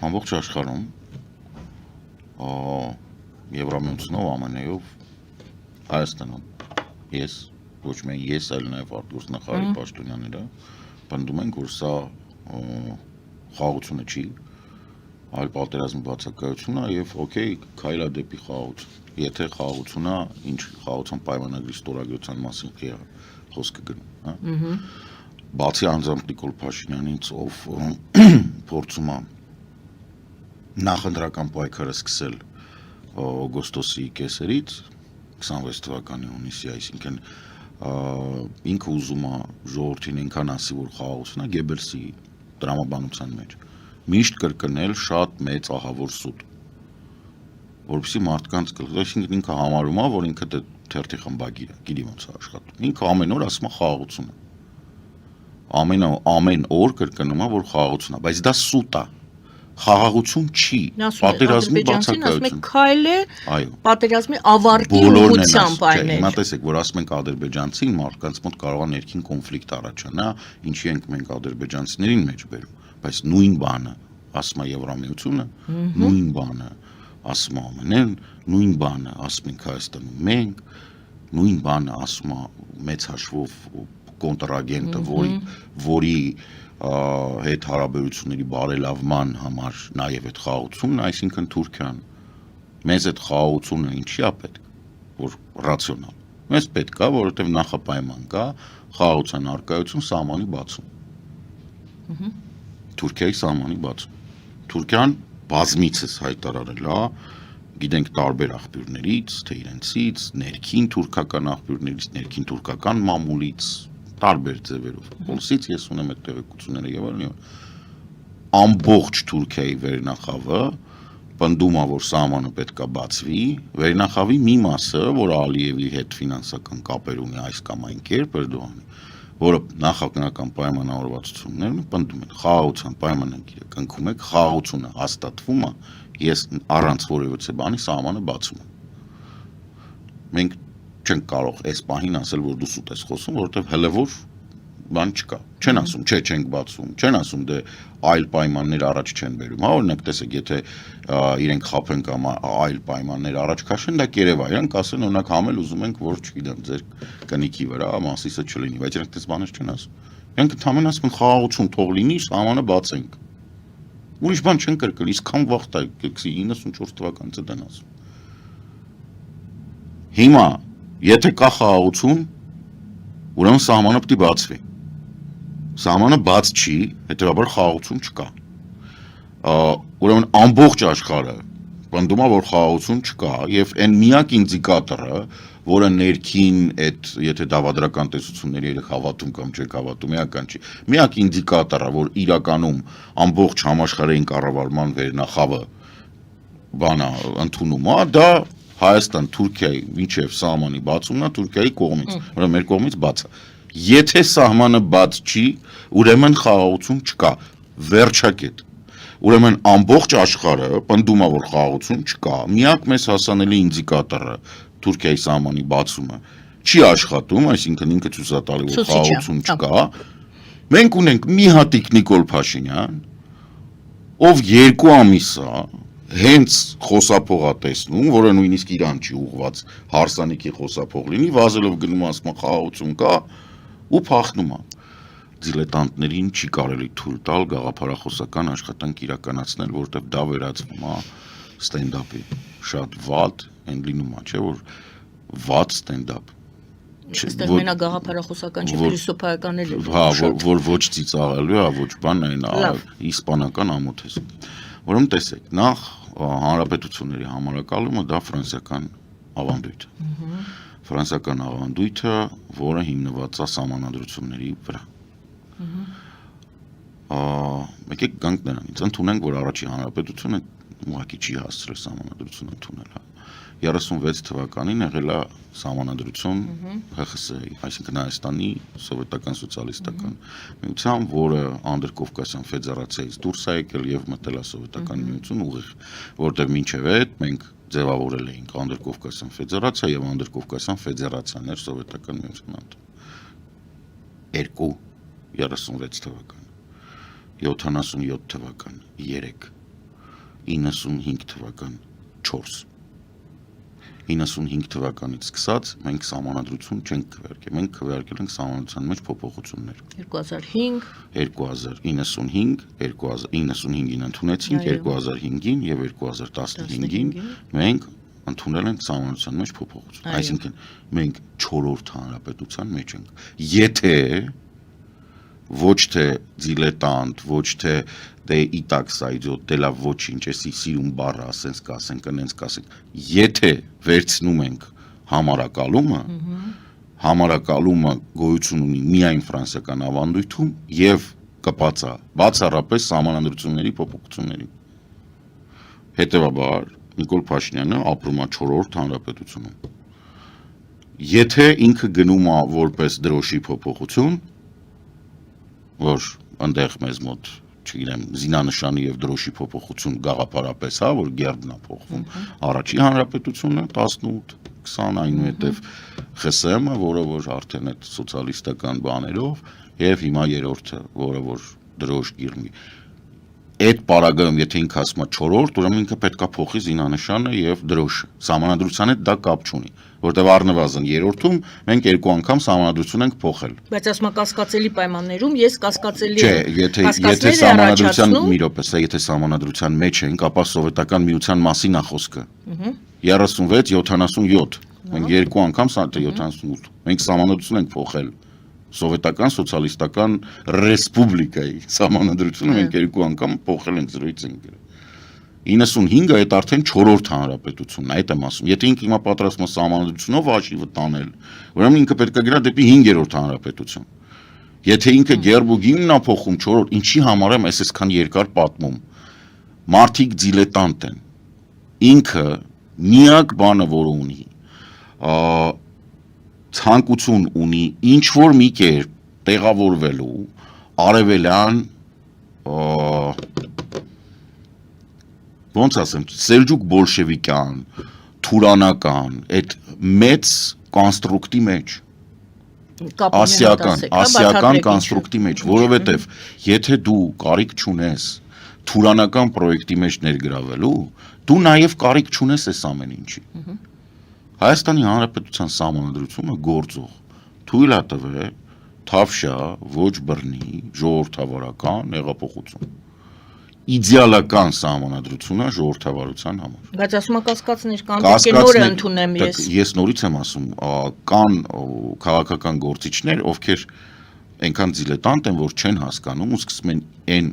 ամբողջ աշխարհում Եվրամիությունով ԱՄՆ-ով Հայաստանում ես ոչ միայն ես, այլ նաև արտգործնախարարի պաշտոնյաները պնդում ենք, որ սա խաղաղությունը չի, այլ պատերազմի բացակայությունն է եւ օքեյ քայլա դեպի խաղաղություն։ Եթե խաղաղությունն է, ինչ խաղաղության պայմանագրի ստորագրության մասին խոսքը գնում, հա։ Բացի անձամբ Նիկոլ Փաշինյանից, ով փորձում է նախընտրական պայքարը սկսել օգոստոսի կեսերից 26 թվականի հունիսի, այսինքն ինքը ուզում է ժողովրդին այնքան ասի, որ խաղաղությունն է Գեբելսի դրամաբանության մեջ միշտ կրկնել շատ մեծ ահավոր սուտ, որովհետեւ մարդկանց այսինքն ինքը համարում է, որ ինքը թերթի խմբագիր է, գիտի ոնց է աշխատում։ Ինքը ամեն օր ասում է խաղաղություն է։ Ամեն օր կրկնում է, որ խաղաղություն է, բայց դա սուտ է։ Խաղաղություն չի, պատերազմի բացակայություն։ Քայլ է պատերազմի ավարտի ուղղությամբ այն է։ Հիմա տեսեք, որ ասում ենք ադրբեջանցին, մարդկանց մոտ կարող է ներքին կոնֆլիկտ առաջանա, ինչի ենք մենք ադրբեջանցիներին մեջ բերում, բայց նույն բանը ասում է Եվրամիությունը, նույն բանը ասում է ԱՄՆ-ն, նույն բանը ասում ենք Հայաստանում մենք, նույն բանը ասում է մեծ հաշվով կոնտրագենտը, որի հետ հարաբերությունների բարելավման համար նաև այդ խաղաղությունն, այսինքն Թուրքիան, մեզ այդ խաղաղությունը ինչի է պետք, որ ռացիոնալ։ Մեզ պետք է, որովհետև նախապայման կա խաղաղության առկայություն սահմանի բացում։ Թուրքիայի սահմանի բացում։ Թուրքիան բազմիցս հայտարարել է, գիտենք տարբեր աղբյուրներից, թե իրենցից, ներքին թուրքական աղբյուրներից, ներքին թուրքական մամուլից, տարբեր ձևերով։ Բոլսից ես ունեմ այդ տեղեկությունները եւ այլն։ Ամբողջ Թուրքիայի վերնախավը պնդում է, որ սահմանը պետք է բացվի, վերնախավի մի մասը, որ Ալիևի հետ ֆինանսական կապեր ունի այս կամ այն կերպ Էրդողանի, որը նախագահական պայմանավորվածություններն պնդում են, խաղաղության պայմանագիրը կնքում եք, խաղաղությունը հաստատվում է, ես առանց որևէ բանի սահմանը բացում եմ։ Մենք չենք կարող այս պահին ասել, որ դու սուտ ես խոսում, որովհետև հələ որ բան չկա։ Չեն ասում, չէ, չենք բացում, չեն ասում դե այլ պայմաններ առաջ չեն բերում։ Հա, օրինակ տեսեք, եթե իրենք խափեն կամ այլ պայմաններ առաջ քաշեն, դա կերևա, իրանք ասեն, օրինակ համել ուզում ենք, որ չգիտեմ, ձեր կնիքի վրա մասիսը չլինի, բայց իրանք դες բաներ չեն ասում։ Իրանք ընդհանրապես ասում են խաղաղություն թող լինի, սահմանը բացենք։ Ուրիշ բան չեն կրկնել, իսկան վաղ տա 94 թվականից դեն ասում։ Հիմա եթե կա խաղաղություն, ուրեմն սահմանը պետք է բացվի։ Սահմանը բաց չի, հետեւաբար խաղաղություն չկա։ Ուրեմն ամբողջ աշխարհը պնդում է, որ խաղաղություն չկա, եւ այն միակ ինդիկատորը, որը ներքին այդ եթե դավադրական տեսությունների հավատում կամ չեք հավատում, էական չի։ Միակ ինդիկատորը, որ իրականում ամբողջ համաշխարհային կառավարման վերնախավը բանա ընդունում է, դա Հայաստան, Թուրքիայի մինչև սահմանի բացումն է Թուրքիայի կողմից, ուրեմն մեր կողմից բաց է։ Եթե սահմանը բաց չի, ուրեմն խաղաղություն չկա, վերջակետ։ Ուրեմն ամբողջ աշխարհը պնդում է, որ խաղաղություն չկա։ Միակ մեզ հասանելի ինդիկատորը Թուրքիայի սահմանի բացումը չի աշխատում, այսինքն ինքը ցույց է տալի, որ խաղաղություն չկա։ Մենք ունենք մի հատիկ Նիկոլ Փաշինյան, ով 2 ամիս է հենց խոսափող է տեսնում, որը նույնիսկ իրան չի ուղված հարսանիքի խոսափող լինի, վազելով գնում ասում խաղաղություն կա ու փախնում է։ Դիլետանտներին չի կարելի թույլ տալ գաղափարախոսական աշխատանք իրականացնել, որովհետև դա վերածվում է ստենդափի շատ վատ, այն լինում է, չէ՞ որ վատ ստենդափ։ Այստեղ մենակ գաղափարախոսական չի, փիլիսոփայական էլ է։ Հա, որ ոչ ծիծաղալու է, ոչ բան այն իսպանական ամոթ է։ Ուրեմն տեսեք, նախ հանրապետությունների համարակալումը դա ֆրանսիական ավանդույթ է։ Ֆրանսիական ավանդույթը, որը հիմնված է սահմանադրությունների վրա։ Եկեք գանք նրանից, ընդունենք, որ առաջին հանրապետությունը ուղղակի չի հասցրել սահմանադրություն ընդունել։ 36 թվականին եղել է սահմանադրություն ՀԽՍՀ-ի, այսինքն Հայաստանի սովետական սոցիալիստական միության, որը Անդրկովկասյան ֆեդերացիայից դուրս է եկել եւ մտել է սովետական միություն ուղիղ, որտեղ մինչև այդ մենք ձևավորել էինք Անդրկովկասյան ֆեդերացիա եւ Անդրկովկասյան ֆեդերացիաներ սովետական միության անդամ։ 2 36 թվական 77 թվական 3 95 թվական 4 95 թվականից սկսած մենք սահմանադրություն չենք քվեարկել, մենք քվեարկել ենք սահմանադրության մեջ փոփոխություններ 2005 2095 2095-ին ընդունեցինք 2005-ին եւ 2015-ին մենք ընդունել ենք սահմանադրության մեջ փոփոխություն այսինքն մենք 4-րդ հանրապետության մեջ ենք եթե ոչ թե դիլետանտ ոչ թե դե իտակ սայջոտ դելա ոչինչ էսի սիրուն բառը ասենց կասենք կնենց կասենք եթե վերցնում ենք համարակալումը գոյություն ունի միայն ֆրանսիական ավանդույթում եւ կպածա բացառապես սահմանադրությունների փոփոխությունների հետեւաբար Նիկոլ Փաշինյանը ապրում է 4-րդ հանրապետությունում եթե ինքը գնում է որպես դրոշի փոփոխություն որ ընդեղ մեզ մոտ չգիտեմ զինանշանի եւ դրոշի փոփոխություն գաղափարապես հա որ գերդն է փոխվում առաջի հանրապետությունը 18-20 այնուհետև ԽՍՀՄ-ը որը որ արդեն այդ սոցիալիստական բաներով եւ հիմա երրորդը որը որ դրոշ գիրնի այդ պարագայում եթե ինքը ասում է 4-րդ ուրեմն ինքը պետքա փոխի զինանշանը եւ դրոշը սահմանադրության հետ դա կապ չունի որտեւ առնվազն երրորդում մենք երկու անգամ սահմանադրություն ենք փոխել բայց ասում կասկածելի պայմաններում ես կասկածելի չէ եթե սահմանադրության մի րոպե եթե սահմանադրության մեջ ենք ապա սովետական միության մասին է խոսքը 36-77 մենք երկու անգամ 78 մենք սահմանադրություն ենք փոխել սովետական սոցիալիստական ռեսպուբլիկայի սահմանադրությունը մենք երկու անգամ փոխել ենք 0-ից 95-ը այդ արդեն 4-րդ հանրապետությունն է, այդ եմ ասում։ Եթե ինքը հիմա պատրաստվում է սահմանադրությունով հաշիվը տանել, ուրեմն ինքը պետք է գնա դեպի 5-րդ հանրապետություն։ Եթե ինքը Գերբուգինն է փոխում 4-րդ, ինչի համար եմ այսքան երկար պատմում։ Մարդիկ դիլետանտ են։ Ինքը միակ բանը, որ ունի, ցանկություն ունի ինչ որ մի կերպ տեղավորվելու արևելյան ոնց ասեմ սելջուկ բոլշևիկյան թուրանական այդ մեծ կոնստրուկտի մեջ ասիական կոնստրուկտի մեջ որովհետև եթե դու կարիք չունես թուրանական պրոյեկտի մեջ ներգրավելու դու նաև կարիք չունես այս ամեն ինչի Հայաստանի Հանրապետության սահմանադրությունը գործող թույլ է տվել թավշյա ոչ բռնի ժողովրդավարական հեղափոխություն իդեալական սահմանադրությունը ժողովրդավարության համար բայց ասում կասկածներ կան պետք է նորը ընդունեմ ես նորից եմ ասում կան քաղաքական գործիչներ ովքեր այնքան դիլետանտ են որ չեն հասկանում ու սկսում են այն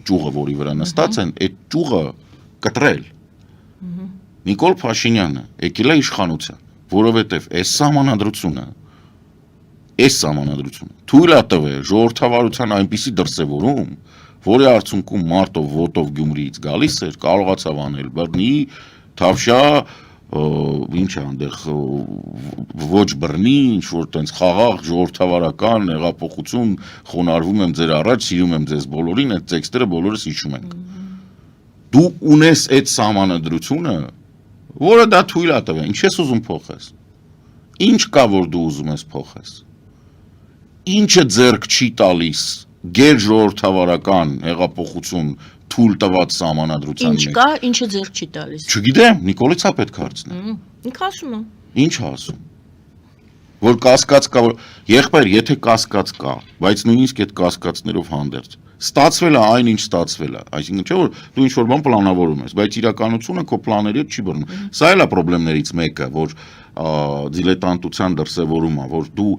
ճյուղը որի վրա նստած են այդ ճյուղը կտրել Նիկոլ Փաշինյանը եկել է իշխանության, որովհետև այս սահմանադրությունը թույլ է տվել ժողովրդավարության այնպիսի դրսևորում, որի արդյունքում մարտով ոտով Գյումրիից գալիս էր, կարողացավ անել բռնի, թավշյա, ինչ է այնտեղ ոչ բռնի, ինչ որ տենց խաղաղ ժողովրդավարական հեղափոխություն խոնարհվում եմ ձեր առաջ, սիրում եմ ձեզ բոլորին, այդ տեքստերը բոլորս հիշում ենք։ Դու ունես այդ սահմանադրությունը որը դա թույլ է տվել, ինչ ես ուզում փոխես, ինչ կա որ դու ուզում ես փոխես, ինչը ձեռք չի տալիս գերժողովրդավարական հեղափոխություն թույլ տված սահմանադրության մեջ։ Ինչ կա, ինչը ձեռք չի տալիս։ Չգիտեմ, Նիկոլից է պետք է հարցնել։ Ինքը ասում է։ Ինչ ասում։ Որ կասկած կա, եղբայր, եթե կասկած կա, բայց նույնիսկ այդ կասկածներով հանդերձ ստացվել է այն ինչ ստացվել է, այսինքն չէ որ դու ինչ որ բան պլանավորում ես, բայց իրականությունը քո պլանների հետ չի բռնում։ Սա էլ է խնդիրներից մեկը, որ դիլետանտության դրսևորում է, որ դու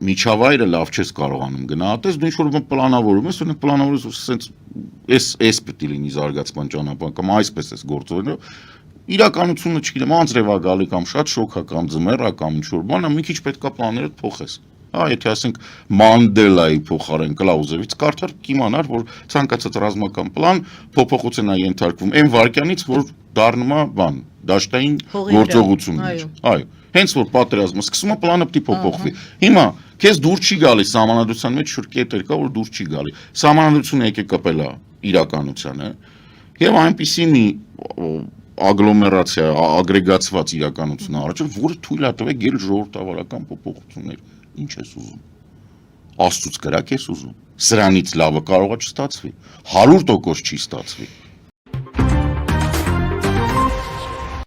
միջավայրը լավ չես կարողանում գնահատես, դու ինչ որ բան պլանավորում ես, ու պլանավորես ասենց էս պետք է լինի զարգացման ճանապարհ կամ այսպես էս գործողությունը իրականությունը չգիտեմ, անձրև է գալի կամ շատ շոկ է կամ ձմեռ է կամ ինչ որ բան, մի քիչ պետքա պլաններդ փոխես։ Հա, եթե ասենք Մանդելայի փոխարեն Կլաուզևից կարդար կիմանար, որ ցանկացած ռազմական պլան փոփոխության է ենթարկվում այն վարքյանից, որ դառնում է բան, դաշտային գործողություն։ Այո, հենց որ պատերազմը սկսում է, պլանը պետք է փոփոխվի։ Հիմա քեզ դուր չի գալի սահմանադրության մեջ շուտ կետեր կա, որ դուր չի գալի։ Սահմանադրությունը եկե կապել է իրականությանը, եւ այնպիսի մի ագլոմերացիա, ագրեգացված իրականություն առաջ, որը թույլ է տվել գեր ժողովրդավարական փոփոխություններ։ Ինչ ես ուզում։ Աստծուց կրակ ես ուզում։ Սրանից լավը կարող է չստացվի։ 100% չի ստացվի։